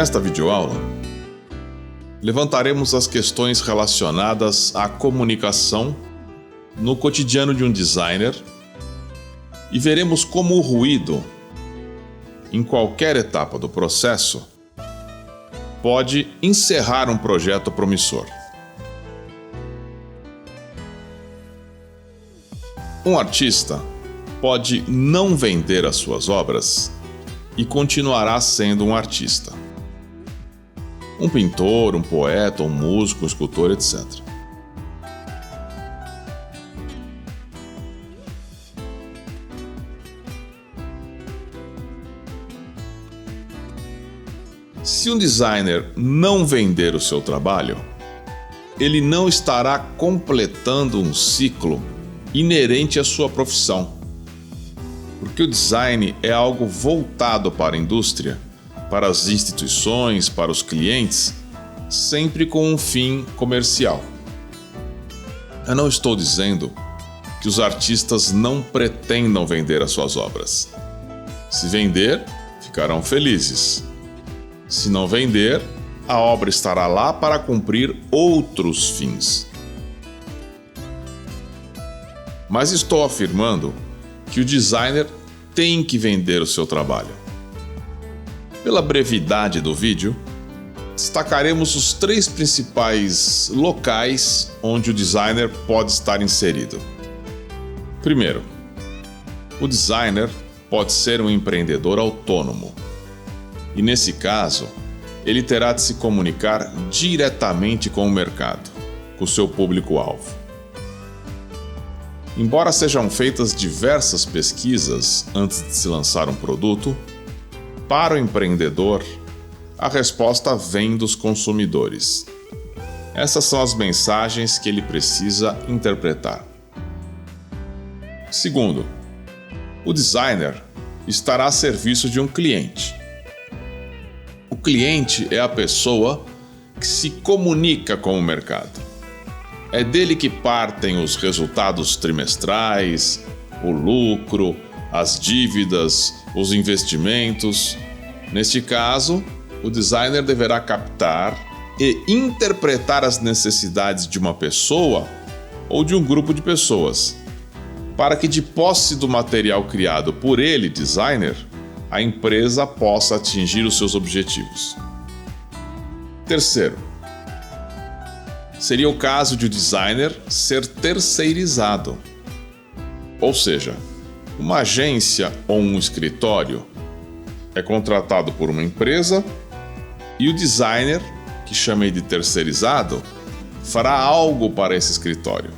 Nesta videoaula, levantaremos as questões relacionadas à comunicação no cotidiano de um designer e veremos como o ruído, em qualquer etapa do processo, pode encerrar um projeto promissor. Um artista pode não vender as suas obras e continuará sendo um artista. Um pintor, um poeta, um músico, um escultor, etc. Se um designer não vender o seu trabalho, ele não estará completando um ciclo inerente à sua profissão. Porque o design é algo voltado para a indústria, para as instituições, para os clientes, sempre com um fim comercial. Eu não estou dizendo que os artistas não pretendam vender as suas obras. Se vender, ficarão felizes. Se não vender, a obra estará lá para cumprir outros fins. Mas estou afirmando que o designer tem que vender o seu trabalho. Pela brevidade do vídeo, destacaremos os 3 principais locais onde o designer pode estar inserido. Primeiro, o designer pode ser um empreendedor autônomo. E nesse caso, ele terá de se comunicar diretamente com o mercado, com o seu público-alvo. Embora sejam feitas diversas pesquisas antes de se lançar um produto, para o empreendedor, a resposta vem dos consumidores. Essas são as mensagens que ele precisa interpretar. Segundo, o designer estará a serviço de um cliente. O cliente é a pessoa que se comunica com o mercado. É dele que partem os resultados trimestrais, o lucro, as dívidas, os investimentos. Neste caso, o designer deverá captar e interpretar as necessidades de uma pessoa ou de um grupo de pessoas, para que, de posse do material criado por ele, designer, a empresa possa atingir os seus objetivos. Terceiro, seria o caso de o designer ser terceirizado. Ou seja, uma agência ou um escritório é contratado por uma empresa e o designer, que chamei de terceirizado, fará algo para esse escritório.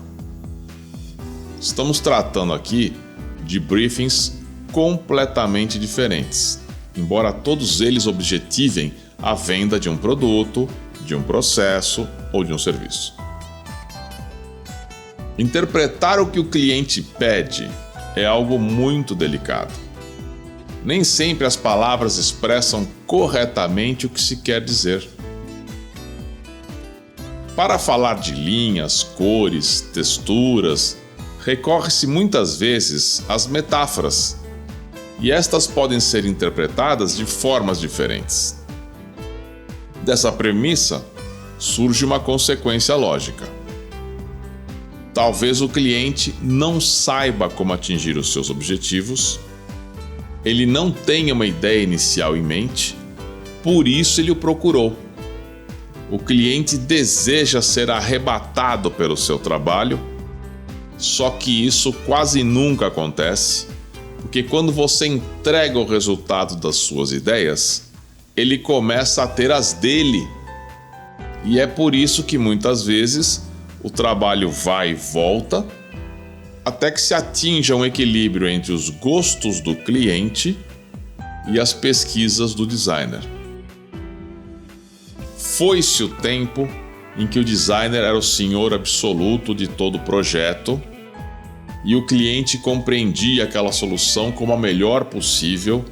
Estamos tratando aqui de briefings completamente diferentes, embora todos eles objetivem a venda de um produto, de um processo ou de um serviço. Interpretar o que o cliente pede é algo muito delicado. Nem sempre as palavras expressam corretamente o que se quer dizer. Para falar de linhas, cores, texturas, recorre-se muitas vezes às metáforas, e estas podem ser interpretadas de formas diferentes. Dessa premissa, surge uma consequência lógica. Talvez o cliente não saiba como atingir os seus objetivos, ele não tenha uma ideia inicial em mente, por isso ele o procurou. O cliente deseja ser arrebatado pelo seu trabalho, só que isso quase nunca acontece, porque quando você entrega o resultado das suas ideias, ele começa a ter as dele. E é por isso que muitas vezes o trabalho vai e volta, até que se atinja um equilíbrio entre os gostos do cliente e as pesquisas do designer. Foi-se o tempo em que o designer era o senhor absoluto de todo o projeto e o cliente compreendia aquela solução como a melhor possível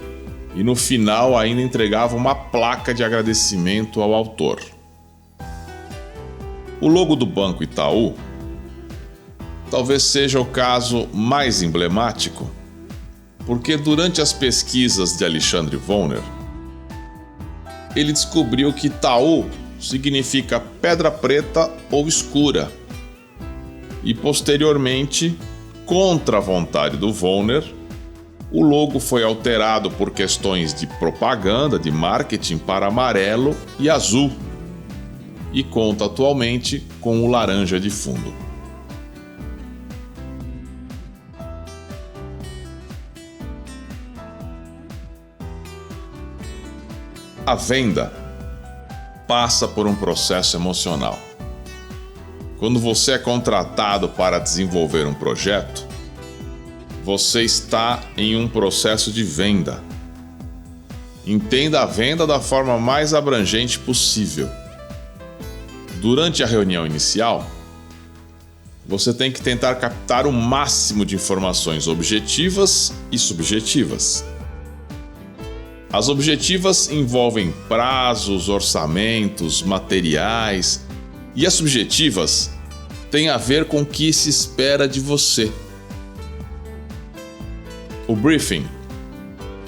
e no final ainda entregava uma placa de agradecimento ao autor. O logo do Banco Itaú talvez seja o caso mais emblemático, porque durante as pesquisas de Alexandre Vonner, ele descobriu que Tau significa pedra preta ou escura. E posteriormente, contra a vontade do Wollner, o logo foi alterado por questões de propaganda, de marketing, para amarelo e azul, e conta atualmente com o laranja de fundo. A venda passa por um processo emocional. Quando você é contratado para desenvolver um projeto, você está em um processo de venda. Entenda a venda da forma mais abrangente possível. Durante a reunião inicial, você tem que tentar captar o máximo de informações objetivas e subjetivas. As objetivas envolvem prazos, orçamentos, materiais, e as subjetivas têm a ver com o que se espera de você. O briefing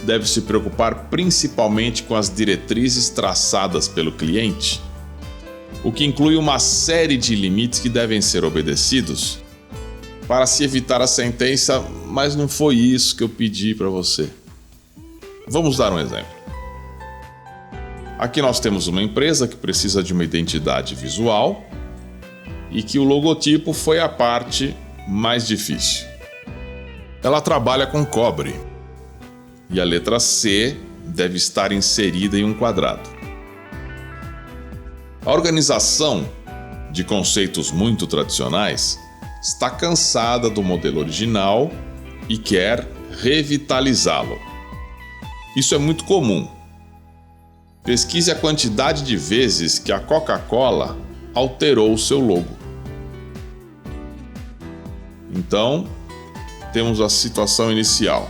deve se preocupar principalmente com as diretrizes traçadas pelo cliente, o que inclui uma série de limites que devem ser obedecidos para se evitar a sentença, mas não foi isso que eu pedi para você. Vamos dar um exemplo. Aqui nós temos uma empresa que precisa de uma identidade visual e que o logotipo foi a parte mais difícil. Ela trabalha com cobre e a letra C deve estar inserida em um quadrado. A organização, de conceitos muito tradicionais, está cansada do modelo original e quer revitalizá-lo. Isso é muito comum. Pesquise a quantidade de vezes que a Coca-Cola alterou o seu logo. Então, temos a situação inicial.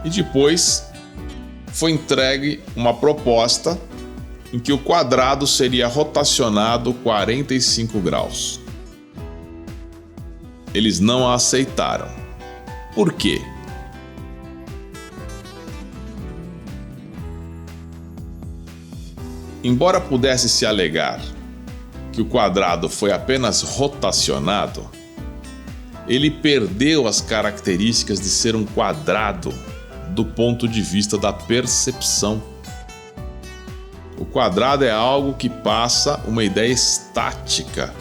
E depois foi entregue uma proposta em que o quadrado seria rotacionado 45 graus. Eles não a aceitaram. Por quê? Embora pudesse se alegar que o quadrado foi apenas rotacionado, ele perdeu as características de ser um quadrado do ponto de vista da percepção. O quadrado é algo que passa uma ideia estática,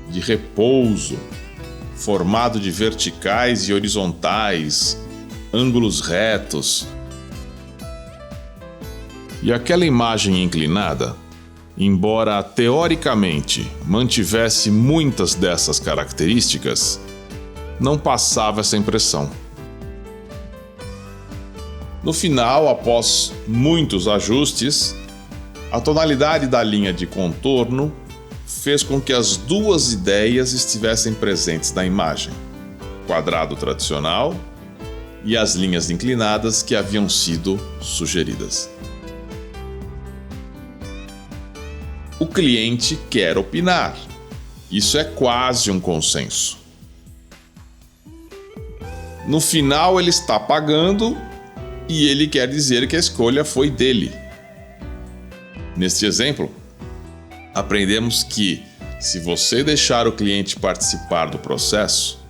de repouso, formado de verticais e horizontais, ângulos retos. E aquela imagem inclinada, embora teoricamente mantivesse muitas dessas características, não passava essa impressão. No final, após muitos ajustes, a tonalidade da linha de contorno fez com que as duas ideias estivessem presentes na imagem: quadrado tradicional e as linhas inclinadas que haviam sido sugeridas. O cliente quer opinar. Isso é quase um consenso. No final, ele está pagando e ele quer dizer que a escolha foi dele. Neste exemplo, aprendemos que, se você deixar o cliente participar do processo,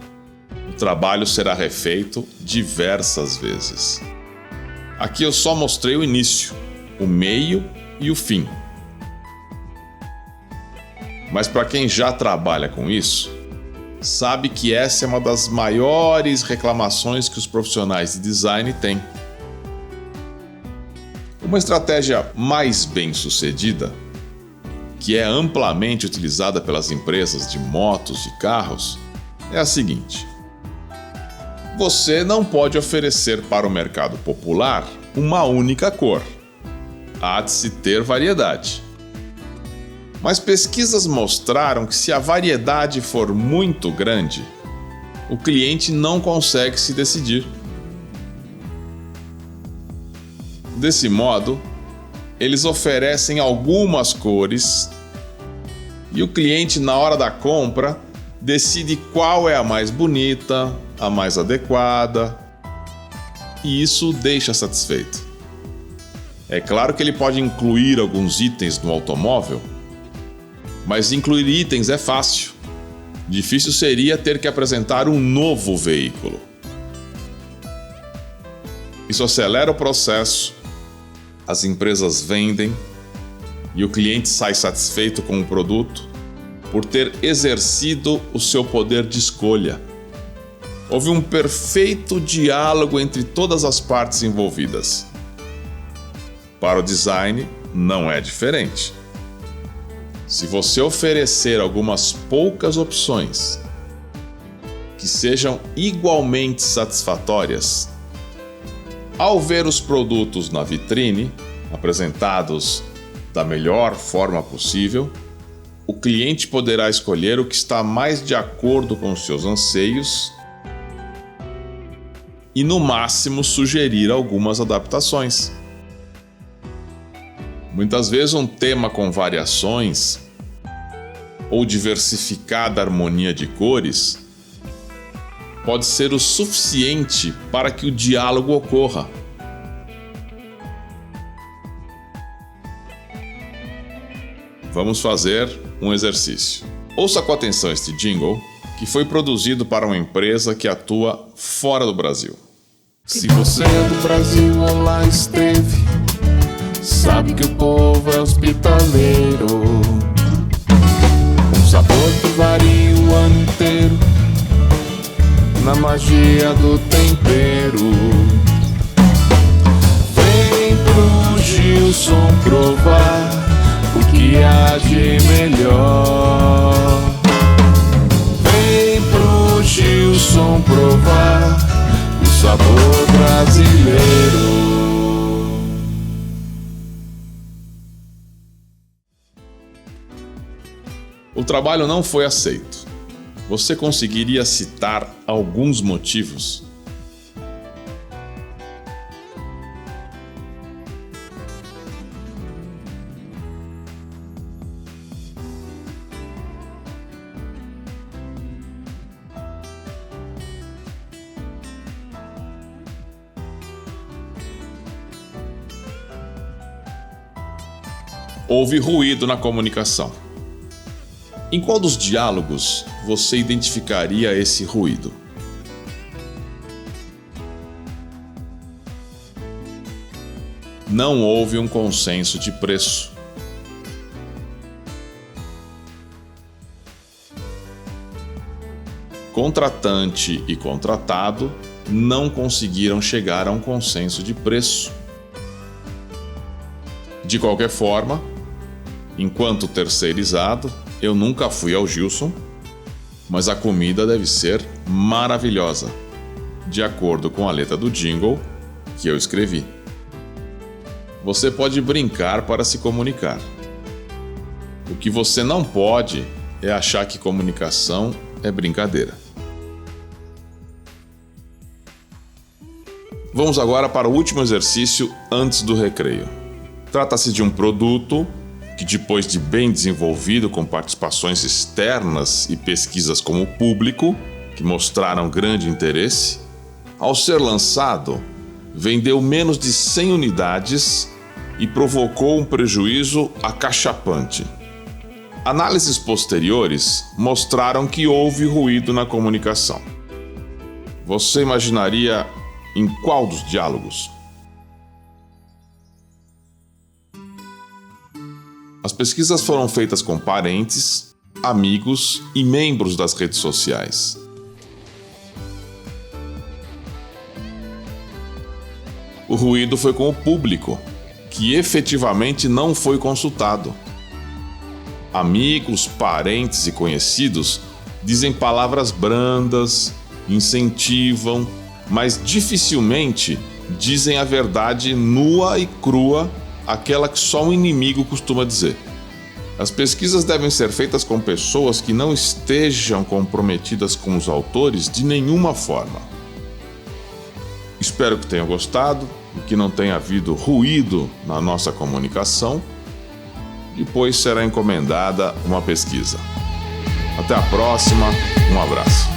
o trabalho será refeito diversas vezes. Aqui eu só mostrei o início, o meio e o fim. Mas para quem já trabalha com isso, sabe que essa é uma das maiores reclamações que os profissionais de design têm. Uma estratégia mais bem-sucedida, que é amplamente utilizada pelas empresas de motos e carros, é a seguinte: você não pode oferecer para o mercado popular uma única cor. Há de se ter variedade. Mas pesquisas mostraram que, se a variedade for muito grande, o cliente não consegue se decidir. Desse modo, eles oferecem algumas cores e o cliente, na hora da compra, decide qual é a mais bonita, a mais adequada, e isso o deixa satisfeito. É claro que ele pode incluir alguns itens no automóvel, mas incluir itens é fácil. Difícil seria ter que apresentar um novo veículo. Isso acelera o processo, as empresas vendem e o cliente sai satisfeito com o produto por ter exercido o seu poder de escolha. Houve um perfeito diálogo entre todas as partes envolvidas. Para o design, não é diferente. Se você oferecer algumas poucas opções que sejam igualmente satisfatórias, ao ver os produtos na vitrine, apresentados da melhor forma possível, o cliente poderá escolher o que está mais de acordo com os seus anseios e, no máximo, sugerir algumas adaptações. Muitas vezes um tema com variações ou diversificada harmonia de cores pode ser o suficiente para que o diálogo ocorra. Vamos fazer um exercício. Ouça com atenção este jingle, que foi produzido para uma empresa que atua fora do Brasil. Se você é do Brasil ou lá esteve, sabe que o povo é hospitaleiro. Um sabor que varia o ano inteiro, na magia do tempero. Vem pro Gilson provar o que há de melhor. Vem pro Gilson provar o sabor brasileiro. O trabalho não foi aceito. Você conseguiria citar alguns motivos? Houve ruído na comunicação. Em qual dos diálogos você identificaria esse ruído? Não houve um consenso de preço. Contratante e contratado não conseguiram chegar a um consenso de preço. De qualquer forma, enquanto terceirizado, eu nunca fui ao Gilson, mas a comida deve ser maravilhosa, de acordo com a letra do jingle que eu escrevi. Você pode brincar para se comunicar. O que você não pode é achar que comunicação é brincadeira. Vamos agora para o último exercício antes do recreio. Trata-se de um produto que, depois de bem desenvolvido com participações externas e pesquisas com o público, que mostraram grande interesse, ao ser lançado, vendeu menos de 100 unidades e provocou um prejuízo acachapante. Análises posteriores mostraram que houve ruído na comunicação. Você imaginaria em qual dos diálogos? As pesquisas foram feitas com parentes, amigos e membros das redes sociais. O ruído foi com o público, que efetivamente não foi consultado. Amigos, parentes e conhecidos dizem palavras brandas, incentivam, mas dificilmente dizem a verdade nua e crua, aquela que só um inimigo costuma dizer. As pesquisas devem ser feitas com pessoas que não estejam comprometidas com os autores de nenhuma forma. Espero que tenham gostado e que não tenha havido ruído na nossa comunicação. Depois será encomendada uma pesquisa. Até a próxima, um abraço.